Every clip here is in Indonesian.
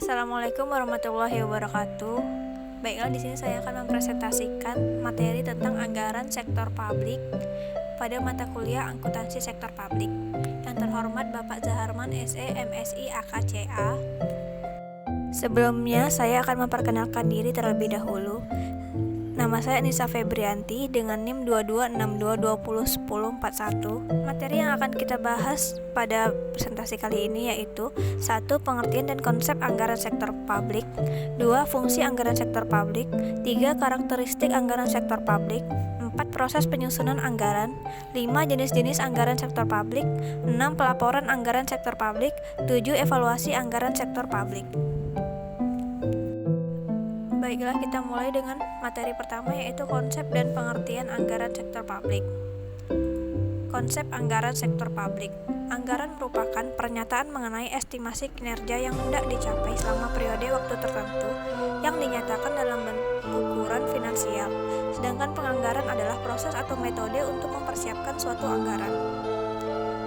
Assalamualaikum warahmatullahi wabarakatuh. Baiklah, di sini saya akan mempresentasikan materi tentang anggaran sektor publik pada mata kuliah akuntansi sektor publik. Yang terhormat Bapak Zaharman SE MSI AKCA. Sebelumnya saya akan memperkenalkan diri terlebih dahulu. Nama saya Nisa Febrianti dengan NIM 2262201041. Materi yang akan kita bahas pada presentasi kali ini yaitu 1. Pengertian dan konsep anggaran sektor publik, 2. Fungsi anggaran sektor publik, 3. Karakteristik anggaran sektor publik, 4. Proses penyusunan anggaran, 5. Jenis-jenis anggaran sektor publik, 6. Pelaporan anggaran sektor publik, 7. Evaluasi anggaran sektor publik. Baiklah, kita mulai dengan materi pertama yaitu konsep dan pengertian anggaran sektor publik. Konsep anggaran sektor publik. Anggaran merupakan pernyataan mengenai estimasi kinerja yang hendak dicapai selama periode waktu tertentu yang dinyatakan dalam bentuk ukuran finansial. Sedangkan penganggaran adalah proses atau metode untuk mempersiapkan suatu anggaran.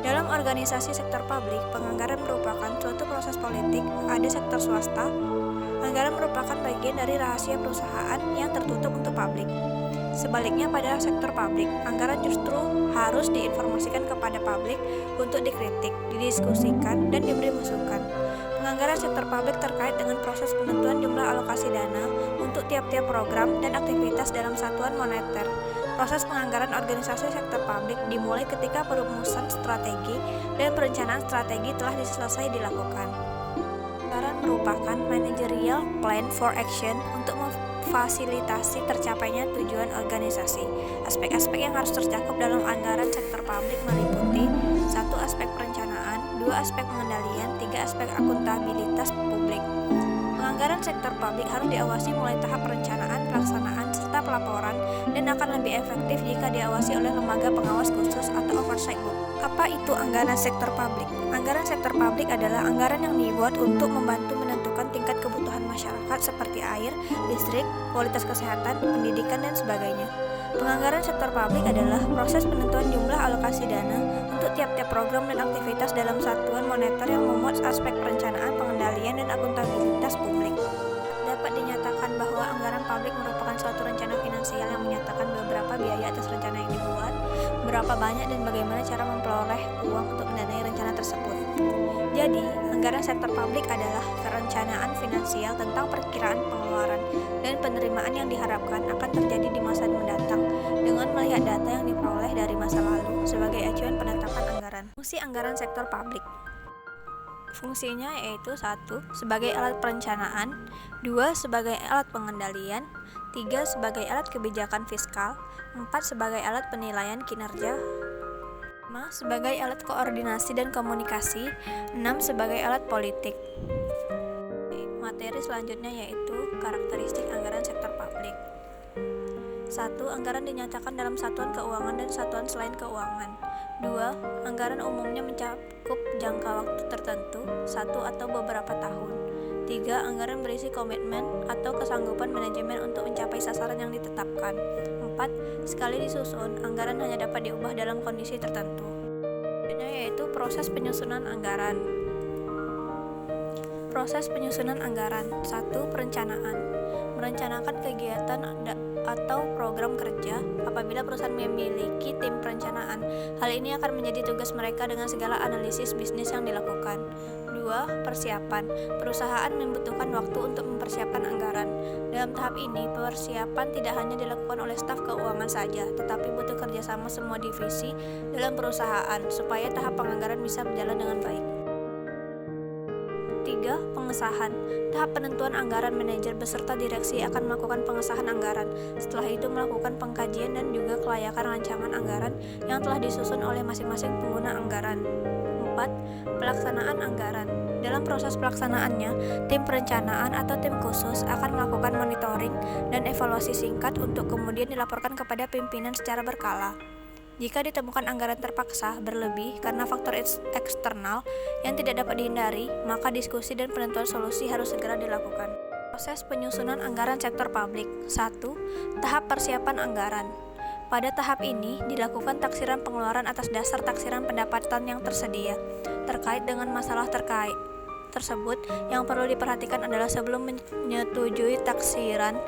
Dalam organisasi sektor publik, penganggaran merupakan suatu proses politik. Ada sektor swasta. Anggaran merupakan bagian dari rahasia perusahaan yang tertutup untuk publik. Sebaliknya pada sektor publik, anggaran justru harus diinformasikan kepada publik untuk dikritik, didiskusikan, dan diberi masukan. Penganggaran sektor publik terkait dengan proses penentuan jumlah alokasi dana untuk tiap-tiap program dan aktivitas dalam satuan moneter. Proses penganggaran organisasi sektor publik dimulai ketika perumusan strategi dan perencanaan strategi telah selesai dilakukan. Anggaran merupakan managerial plan for action untuk memfasilitasi tercapainya tujuan organisasi. Aspek-aspek yang harus tercakup dalam anggaran sektor publik meliputi 1. Aspek perencanaan, 2. Aspek pengendalian, 3. Aspek akuntabilitas publik. Penganggaran sektor publik harus diawasi mulai tahap perencanaan, pelaksanaan, serta pelaporan, dan akan lebih efektif jika diawasi oleh lembaga pengawas khusus atau oversight group. Apa itu anggaran sektor publik? Anggaran sektor publik adalah anggaran yang dibuat untuk membantu menentukan tingkat kebutuhan masyarakat seperti air, listrik, kualitas kesehatan, pendidikan, dan sebagainya. Penganggaran sektor publik adalah proses penentuan jumlah alokasi dana untuk tiap-tiap program dan aktivitas dalam satuan moneter yang memuat aspek perencanaan, pengendalian, dan akuntabilitas publik. Dapat dinyatakan bahwa anggaran publik merupakan suatu rencana finansial yang menyatakan beberapa biaya atas rencana yang dibuat, berapa banyak dan bagaimana cara memperoleh uang untuk mendanai rencana tersebut. Jadi, anggaran sektor publik adalah perencanaan finansial tentang perkiraan pengeluaran dan penerimaan yang diharapkan akan terjadi di masa mendatang dengan melihat data yang diperoleh dari masa lalu sebagai acuan penetapan anggaran. Fungsi anggaran sektor publik. Fungsinya yaitu 1. Sebagai alat perencanaan, 2. Sebagai alat pengendalian, 3. Sebagai alat kebijakan fiskal, 4. Sebagai alat penilaian kinerja, 5. Sebagai alat koordinasi dan komunikasi, 6. Sebagai alat politik. Materi selanjutnya yaitu karakteristik anggaran sektor publik. 1. Anggaran dinyatakan dalam satuan keuangan dan satuan selain keuangan. 2. Anggaran umumnya mencakup jangka waktu tertentu, 1 atau beberapa tahun. 3. Anggaran berisi komitmen atau kesanggupan manajemen untuk mencapai sasaran yang ditetapkan. 4. Sekali disusun, anggaran hanya dapat diubah dalam kondisi tertentu. Yaitu proses penyusunan anggaran. Proses penyusunan anggaran. 1. Perencanaan. Merencanakan kegiatan atau program kerja. Apabila perusahaan memiliki tim perencanaan, hal ini akan menjadi tugas mereka dengan segala analisis bisnis yang dilakukan. 2. Persiapan. Perusahaan membutuhkan waktu untuk mempersiapkan anggaran. Dalam tahap ini, persiapan tidak hanya dilakukan oleh staf keuangan saja, tetapi butuh kerjasama semua divisi dalam perusahaan supaya tahap penganggaran bisa berjalan dengan baik. 3. Pengesahan. Tahap penentuan anggaran, manajer beserta direksi akan melakukan pengesahan anggaran. Setelah itu melakukan pengkajian dan juga kelayakan rancangan anggaran yang telah disusun oleh masing-masing pengguna anggaran. 4. Pelaksanaan anggaran. Dalam proses pelaksanaannya, tim perencanaan atau tim khusus akan melakukan monitoring dan evaluasi singkat untuk kemudian dilaporkan kepada pimpinan secara berkala. Jika ditemukan anggaran terpaksa berlebih karena faktor eksternal yang tidak dapat dihindari, maka diskusi dan penentuan solusi harus segera dilakukan. Proses penyusunan anggaran sektor publik. 1. Tahap persiapan anggaran. Pada tahap ini, dilakukan taksiran pengeluaran atas dasar taksiran pendapatan yang tersedia, terkait dengan masalah terkait tersebut, yang perlu diperhatikan adalah sebelum menyetujui taksiran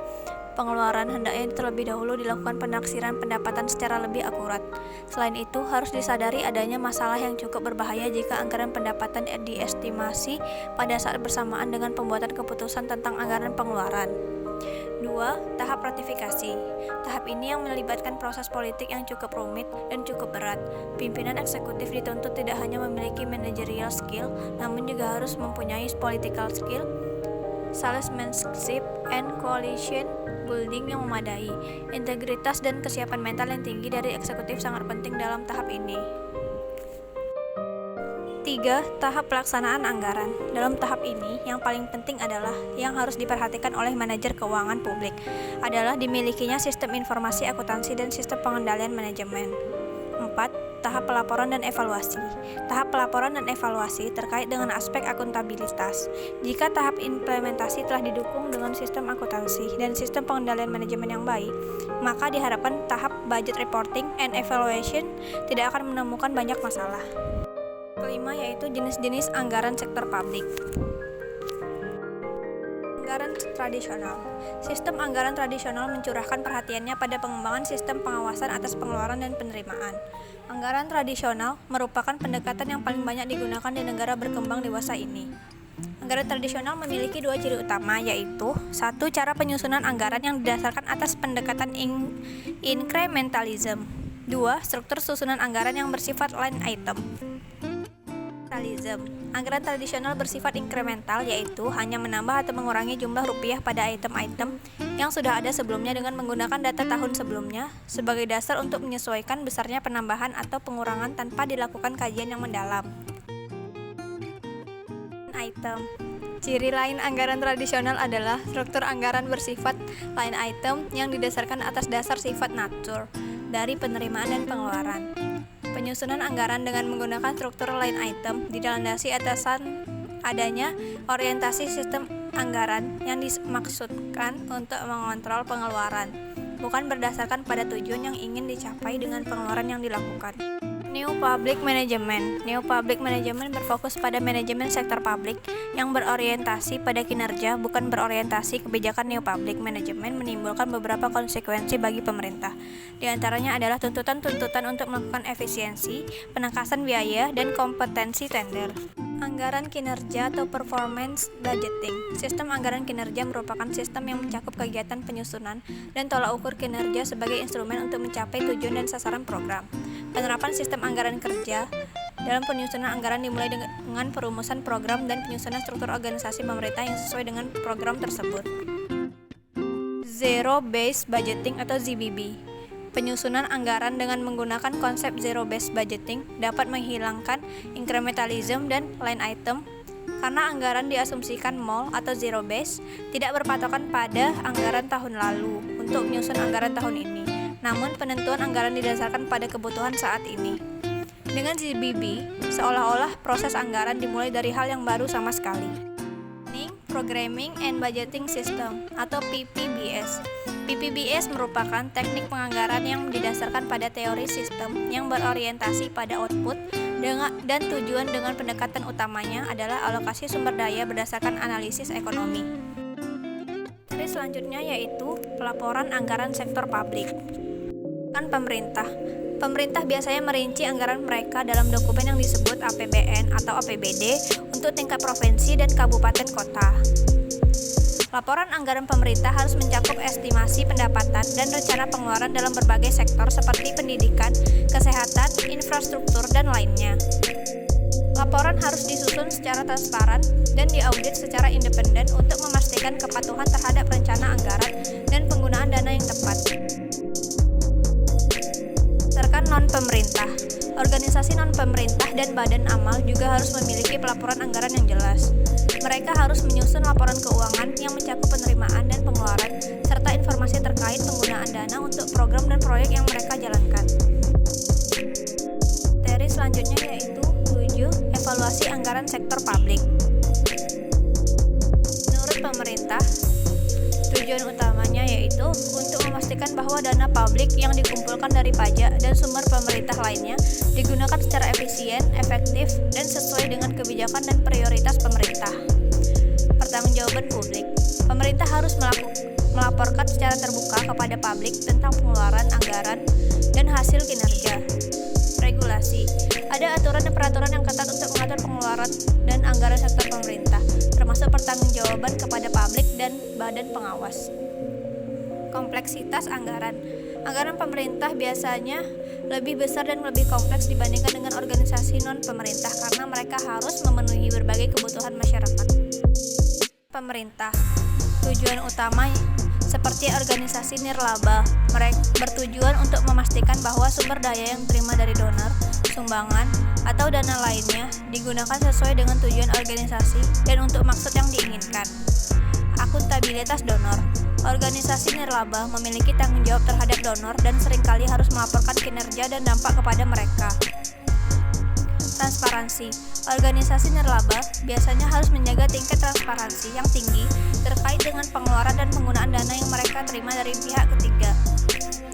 pengeluaran, hendaknya terlebih dahulu dilakukan penaksiran pendapatan secara lebih akurat. Selain itu, harus disadari adanya masalah yang cukup berbahaya jika anggaran pendapatan diestimasi pada saat bersamaan dengan pembuatan keputusan tentang anggaran pengeluaran. 2. Tahap ratifikasi. Tahap ini yang melibatkan proses politik yang cukup rumit dan cukup berat. Pimpinan eksekutif dituntut tidak hanya memiliki managerial skill, namun juga harus mempunyai political skill, salesmanship, and coalition building yang memadai. Integritas dan kesiapan mental yang tinggi dari eksekutif sangat penting dalam tahap ini. 3. Tahap pelaksanaan anggaran. Dalam tahap ini, yang paling penting adalah yang harus diperhatikan oleh manajer keuangan publik adalah dimilikinya sistem informasi akuntansi dan sistem pengendalian manajemen. 4. Tahap pelaporan dan evaluasi. Tahap pelaporan dan evaluasi terkait dengan aspek akuntabilitas. Jika tahap implementasi telah didukung dengan sistem akuntansi dan sistem pengendalian manajemen yang baik, maka diharapkan tahap budget reporting and evaluation tidak akan menemukan banyak masalah. Kelima yaitu jenis-jenis anggaran sektor publik. Anggaran tradisional. Sistem anggaran tradisional mencurahkan perhatiannya pada pengembangan sistem pengawasan atas pengeluaran dan penerimaan. Anggaran tradisional merupakan pendekatan yang paling banyak digunakan di negara berkembang dewasa ini. Anggaran tradisional memiliki dua ciri utama, yaitu 1. Cara penyusunan anggaran yang didasarkan atas pendekatan incrementalism. 2. Struktur susunan anggaran yang bersifat line item. Anggaran tradisional bersifat inkremental, yaitu hanya menambah atau mengurangi jumlah rupiah pada item-item yang sudah ada sebelumnya dengan menggunakan data tahun sebelumnya sebagai dasar untuk menyesuaikan besarnya penambahan atau pengurangan tanpa dilakukan kajian yang mendalam. Item. Ciri lain anggaran tradisional adalah struktur anggaran bersifat line item yang didasarkan atas dasar sifat natur dari penerimaan dan pengeluaran. Penyusunan anggaran dengan menggunakan struktur line item dilandasi atasan adanya orientasi sistem anggaran yang dimaksudkan untuk mengontrol pengeluaran, bukan berdasarkan pada tujuan yang ingin dicapai dengan pengeluaran yang dilakukan. New Public Management. New Public Management berfokus pada manajemen sektor publik yang berorientasi pada kinerja, bukan berorientasi kebijakan. New Public Management menimbulkan beberapa konsekuensi bagi pemerintah. Di antaranya adalah tuntutan-tuntutan untuk melakukan efisiensi, penangkasan biaya, dan kompetensi tender. Anggaran kinerja atau performance budgeting. Sistem anggaran kinerja merupakan sistem yang mencakup kegiatan penyusunan dan tolak ukur kinerja sebagai instrumen untuk mencapai tujuan dan sasaran program. Penerapan sistem anggaran kerja dalam penyusunan anggaran dimulai dengan perumusan program dan penyusunan struktur organisasi pemerintah yang sesuai dengan program tersebut. Zero Based Budgeting atau ZBB. Penyusunan anggaran dengan menggunakan konsep Zero Based Budgeting dapat menghilangkan incrementalism dan line item karena anggaran diasumsikan MOL atau Zero Base tidak berpatokan pada anggaran tahun lalu untuk menyusun anggaran tahun ini. Namun penentuan anggaran didasarkan pada kebutuhan saat ini. Dengan ZBB, seolah-olah proses anggaran dimulai dari hal yang baru sama sekali. Programming and Budgeting System atau PPBS. PPBS merupakan teknik penganggaran yang didasarkan pada teori sistem yang berorientasi pada output dan tujuan dengan pendekatan utamanya adalah alokasi sumber daya berdasarkan analisis ekonomi. Selanjutnya yaitu pelaporan anggaran sektor publik. Pemerintah biasanya merinci anggaran mereka dalam dokumen yang disebut APBN atau APBD untuk tingkat provinsi dan kabupaten kota. Laporan anggaran pemerintah harus mencakup estimasi pendapatan dan rencana pengeluaran dalam berbagai sektor seperti pendidikan, kesehatan, infrastruktur, dan lainnya. Laporan harus disusun secara transparan dan diaudit secara independen untuk memastikan kepatuhan terhadap rencana anggaran dan penggunaan dana yang tepat. Non-pemerintah. Organisasi non-pemerintah dan badan amal juga harus memiliki pelaporan anggaran yang jelas. Mereka harus menyusun laporan keuangan yang mencakup penerimaan dan pengeluaran, serta informasi terkait penggunaan dana untuk program dan proyek yang mereka jalankan. Materi selanjutnya yaitu 7. Evaluasi anggaran sektor publik. Menurut pemerintah, tujuan utamanya yaitu untuk memastikan bahwa dana publik yang dikumpulkan dari pajak dan sumber pemerintah lainnya digunakan secara efisien, efektif, dan sesuai dengan kebijakan dan prioritas pemerintah. melaporkan secara terbuka kepada publik tentang pengeluaran anggaran dan hasil kinerja. Regulasi. Ada aturan dan peraturan yang ketat untuk mengatur pengeluaran dan anggaran sektor pemerintah, termasuk pertanggungjawaban kepada publik dan badan pengawas. Kompleksitas anggaran. Anggaran pemerintah biasanya lebih besar dan lebih kompleks dibandingkan dengan organisasi non-pemerintah karena mereka harus memenuhi berbagai kebutuhan masyarakat. Pemerintah. Tujuan utama seperti organisasi nirlaba, mereka bertujuan untuk memastikan bahwa sumber daya yang diterima dari donor, sumbangan, atau dana lainnya digunakan sesuai dengan tujuan organisasi dan untuk maksud yang diinginkan. Akuntabilitas donor. Organisasi nirlaba memiliki tanggung jawab terhadap donor dan seringkali harus melaporkan kinerja dan dampak kepada mereka. Transparansi. Organisasi nirlaba biasanya harus menjaga tingkat transparansi yang tinggi terkait dengan pengeluaran dan penggunaan dana yang mereka terima dari pihak ketiga.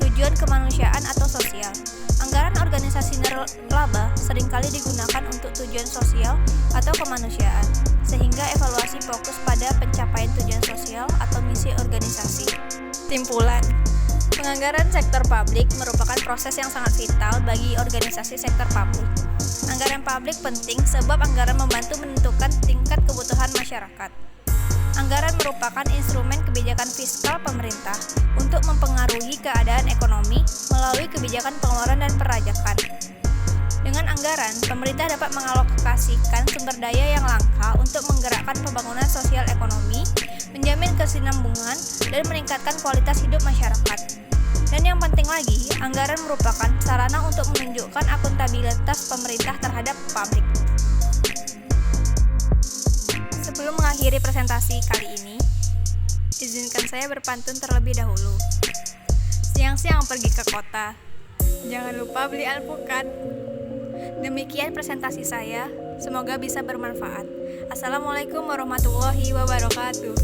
Tujuan kemanusiaan atau sosial. Anggaran organisasi nirlaba seringkali digunakan untuk tujuan sosial atau kemanusiaan, sehingga evaluasi fokus pada pencapaian tujuan sosial atau misi organisasi. Simpulan. Penganggaran sektor publik merupakan proses yang sangat vital bagi organisasi sektor publik. Anggaran publik penting sebab anggaran membantu menentukan tingkat kebutuhan masyarakat. Anggaran merupakan instrumen kebijakan fiskal pemerintah untuk mempengaruhi keadaan ekonomi melalui kebijakan pengeluaran dan perpajakan. Dengan anggaran, pemerintah dapat mengalokasikan sumber daya yang langka untuk menggerakkan pembangunan sosial ekonomi, menjamin kesinambungan, dan meningkatkan kualitas hidup masyarakat. Dan yang penting lagi, anggaran merupakan sarana untuk menunjukkan akuntabilitas pemerintah terhadap publik. Sebelum mengakhiri presentasi kali ini, izinkan saya berpantun terlebih dahulu. Siang-siang pergi ke kota, jangan lupa beli alpukat. Demikian presentasi saya, semoga bisa bermanfaat. Assalamualaikum warahmatullahi wabarakatuh.